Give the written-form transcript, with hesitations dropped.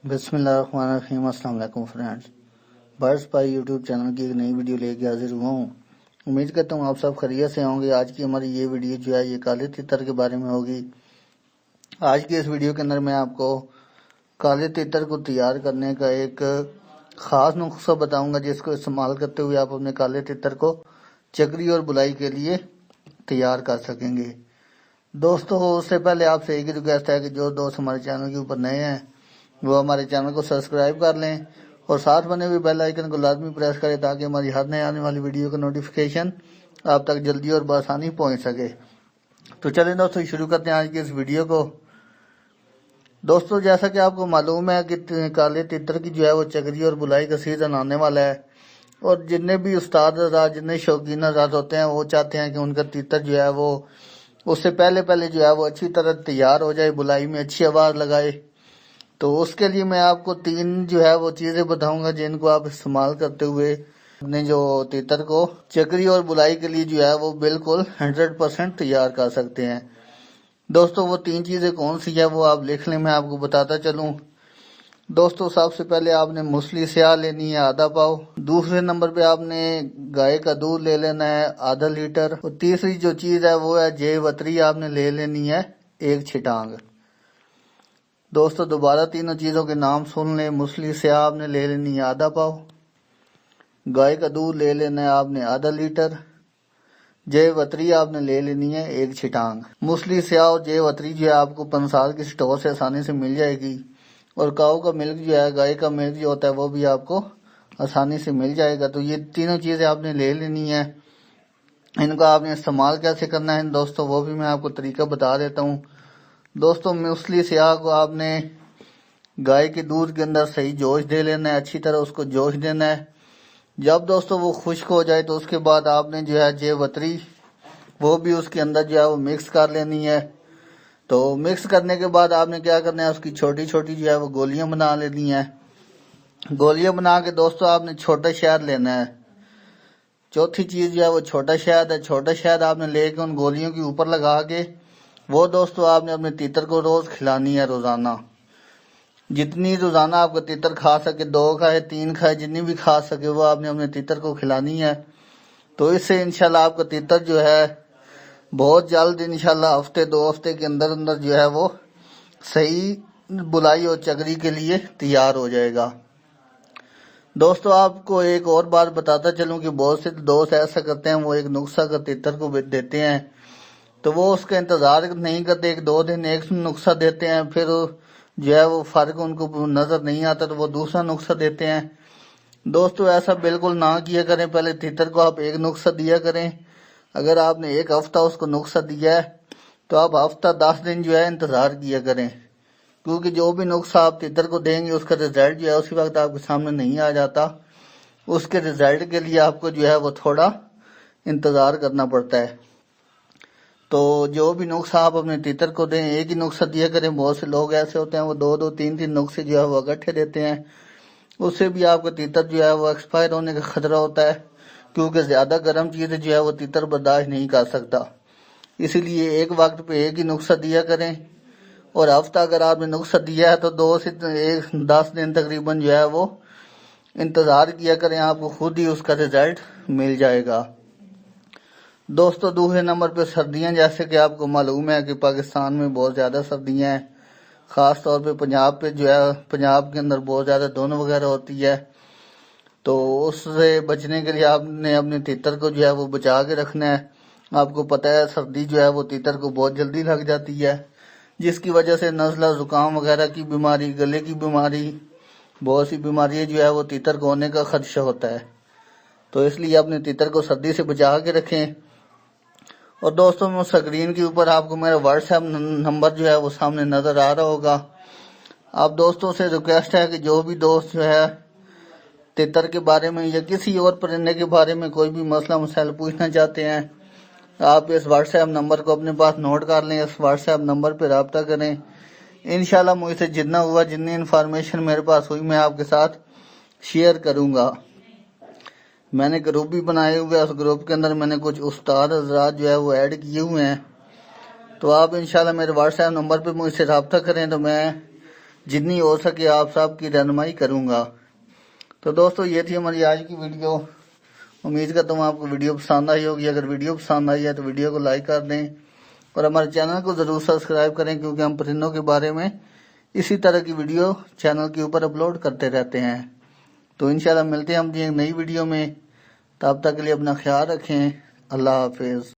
بسم اللہ الرحمن الرحیم۔ السلام علیکم فرینڈز، برڈز پائی یوٹیوب چینل کی ایک نئی ویڈیو لے کے حاضر ہوا ہوں۔ امید کرتا ہوں آپ سب خیریت سے ہوں گے۔ آج کی ہماری یہ ویڈیو جو ہے یہ کالے تیتر کے بارے میں ہوگی۔ آج کی اس ویڈیو کے اندر میں آپ کو کالے تیتر کو تیار کرنے کا ایک خاص نسخہ بتاؤں گا، جس کو استعمال کرتے ہوئے آپ اپنے کالے تیتر کو چکری اور بلائی کے لیے تیار کر سکیں گے۔ دوستو، اس سے پہلے آپ سے ایک ہی ریکویسٹ ہے کہ جو دوست ہمارے چینل کے اوپر نئے ہیں وہ ہمارے چینل کو سبسکرائب کر لیں اور ساتھ بنے ہوئے بیل آئیکن کو لازمی پریس کریں تاکہ ہماری ہر نئے آنے والی ویڈیو کا نوٹیفیکیشن آپ تک جلدی اور بآسانی پہنچ سکے۔ تو چلیں دوستو، شروع کرتے ہیں آج کی اس ویڈیو کو۔ دوستو، جیسا کہ آپ کو معلوم ہے کہ کالے تیتر کی جو ہے وہ چکری اور بلائی کا سیزن آنے والا ہے، اور جتنے بھی استاد حضرات، جتنے شوقین حضرات ہوتے ہیں وہ چاہتے ہیں کہ ان کا تیتر جو ہے وہ اس سے پہلے جو ہے وہ اچھی طرح تیار ہو جائے، بلائی میں اچھی آواز لگائے۔ تو اس کے لیے میں آپ کو 3 جو ہے وہ چیزیں بتاؤں گا جن کو آپ استعمال کرتے ہوئے اپنے جو تیتر کو چکری اور بلائی کے لیے جو ہے وہ بالکل 100% تیار کر سکتے ہیں۔ دوستو، وہ 3 چیزیں کون سی ہیں وہ آپ لکھ لیں، میں آپ کو بتاتا چلوں۔ دوستو، سب سے پہلے آپ نے موسلی سیاہ لینی ہے آدھا پاؤ۔ دوسرے نمبر پہ آپ نے گائے کا دودھ لے لینا ہے آدھا لیٹر۔ اور تیسری جو چیز ہے وہ ہے جے وتری، آپ نے لے لینی ہے 1 چھٹانگ۔ دوستو، دوبارہ تینوں چیزوں کے نام سن لیں۔ موسلی سیاہ آپ نے لے لینی ہے آدھا پاؤ، گائے کا دودھ لے لینا ہے آپ نے آدھا لیٹر، جے وتری آپ نے لے لینی ہے 1 چھٹانگ۔ موسلی سیاہ اور جے وتری جو ہے آپ کو پنسال کی سٹور سے آسانی سے مل جائے گی، اور کاؤ کا ملک جو ہے، گائے کا ملک جو ہوتا ہے وہ بھی آپ کو آسانی سے مل جائے گا۔ تو یہ تینوں چیزیں آپ نے لے لینی ہیں۔ ان کا آپ نے استعمال کیسے کرنا ہے دوستو، وہ بھی میں آپ کو طریقہ بتا دیتا ہوں۔ دوستو، موسلی سیاہ کو آپ نے گائے کے دودھ کے اندر صحیح جوش دے لینا ہے، اچھی طرح اس کو جوش دینا ہے۔ جب دوستو وہ خشک ہو جائے تو اس کے بعد آپ نے جو ہے جے وتری وہ بھی اس کے اندر جو ہے وہ مکس کر لینی ہے۔ تو مکس کرنے کے بعد آپ نے کیا کرنا ہے، اس کی چھوٹی چھوٹی جو ہے وہ گولیاں بنا لینی ہیں۔ گولیاں بنا کے دوستو آپ نے چھوٹا شہد لینا ہے۔ چوتھی چیز جو ہے وہ چھوٹا شہد ہے۔ چھوٹا شہد آپ نے لے کے ان گولیوں کے اوپر لگا کے وہ دوستو آپ نے اپنے تیتر کو روز کھلانی ہے، روزانہ۔ جتنی روزانہ آپ کا تیتر کھا سکے، 2 کھائے 3 کھائے، جتنی بھی کھا سکے وہ آپ نے اپنے تیتر کو کھلانی ہے۔ تو اس سے انشاءاللہ آپ کا تیتر جو ہے بہت جلد، انشاءاللہ ہفتے 2 ہفتے کے اندر جو ہے وہ صحیح بلائی اور چکری کے لیے تیار ہو جائے گا۔ دوستو، آپ کو ایک اور بات بتاتا چلوں کہ بہت سے دوست ایسا کرتے ہیں، وہ ایک نسخہ کا تیتر کو دیتے ہیں تو وہ اس کا انتظار نہیں کرتے، 1-2 دن ایک نسخہ دیتے ہیں، پھر جو ہے وہ فرق ان کو نظر نہیں آتا تو وہ دوسرا نسخہ دیتے ہیں۔ دوستو، ایسا بالکل نہ کیا کریں۔ پہلے تیتر کو آپ ایک نسخہ دیا کریں۔ اگر آپ نے 1 ہفتہ اس کو نسخہ دیا ہے تو آپ ہفتہ 10 دن جو ہے انتظار کیا کریں، کیونکہ جو بھی نسخہ آپ تیتر کو دیں گے اس کا رزلٹ جو ہے اسی وقت آپ کے سامنے نہیں آ جاتا۔ اس کے رزلٹ کے لیے آپ کو جو ہے وہ تھوڑا انتظار کرنا پڑتا ہے۔ تو جو بھی نسخہ آپ اپنے تیتر کو دیں، ایک ہی نسخہ دیا کریں۔ بہت سے لوگ ایسے ہوتے ہیں وہ 2-2 3-3 نسخے جو ہے وہ اکٹھے دیتے ہیں، اس سے بھی آپ کا تیتر جو ہے وہ ایکسپائر ہونے کا خطرہ ہوتا ہے، کیونکہ زیادہ گرم چیزیں جو ہے وہ تیتر برداشت نہیں کر سکتا۔ اسی لیے ایک وقت پہ ایک ہی نسخہ دیا کریں، اور ہفتہ اگر آپ نے نسخہ دیا ہے تو 2 سے 10 دن تقریباً جو ہے وہ انتظار کیا کریں، آپ کو خود ہی اس کا رزلٹ مل جائے گا۔ دوستو، دوسرے نمبر پہ سردیاں، جیسے کہ آپ کو معلوم ہے کہ پاکستان میں بہت زیادہ سردیاں ہیں، خاص طور پہ پنجاب پہ جو ہے، پنجاب کے اندر بہت زیادہ دھند وغیرہ ہوتی ہے۔ تو اس سے بچنے کے لیے آپ نے اپنے تیتر کو جو ہے وہ بچا کے رکھنا ہے۔ آپ کو پتہ ہے سردی جو ہے وہ تیتر کو بہت جلدی لگ جاتی ہے، جس کی وجہ سے نزلہ، زکام وغیرہ کی بیماری، گلے کی بیماری، بہت سی بیماریاں جو ہے وہ تیتر کو ہونے کا خدشہ ہوتا ہے۔ تو اس لیے اپنے تیتر کو سردی سے بچا کے رکھیں۔ اور دوستوں، میں سکرین کے اوپر آپ کو میرا واٹس ایپ نمبر جو ہے وہ سامنے نظر آ رہا ہوگا۔ آپ دوستوں سے ریکویسٹ ہے کہ جو بھی دوست جو ہے تیتر کے بارے میں یا کسی اور پرندے کے بارے میں کوئی بھی مسئلہ مسائل پوچھنا چاہتے ہیں، آپ اس واٹس ایپ نمبر کو اپنے پاس نوٹ کر لیں، اس واٹس ایپ نمبر پہ رابطہ کریں۔ انشاءاللہ مجھ سے جتنا ہوا، جتنی انفارمیشن میرے پاس ہوئی، میں آپ کے ساتھ شیئر کروں گا۔ میں نے گروپ بھی بنائے ہوئے، اس گروپ کے اندر میں نے کچھ استاد حضرات جو ہے وہ ایڈ کیے ہوئے ہیں۔ تو آپ انشاءاللہ میرے واٹس ایپ نمبر پہ مجھ سے رابطہ کریں تو میں جتنی ہو سکے آپ سب کی رہنمائی کروں گا۔ تو دوستو یہ تھی ہماری آج کی ویڈیو، امید کرتا ہوں آپ کو ویڈیو پسند آئی ہوگی۔ اگر ویڈیو پسند آئی ہے تو ویڈیو کو لائک کر دیں اور ہمارے چینل کو ضرور سبسکرائب کریں، کیونکہ ہم پرندوں کے بارے میں اسی طرح کی ویڈیو چینل کے اوپر اپلوڈ کرتے رہتے ہیں۔ تو انشاءاللہ ملتے ہیں ہم ایک نئی ویڈیو میں، تب تک کے لیے اپنا خیال رکھیں۔ اللہ حافظ۔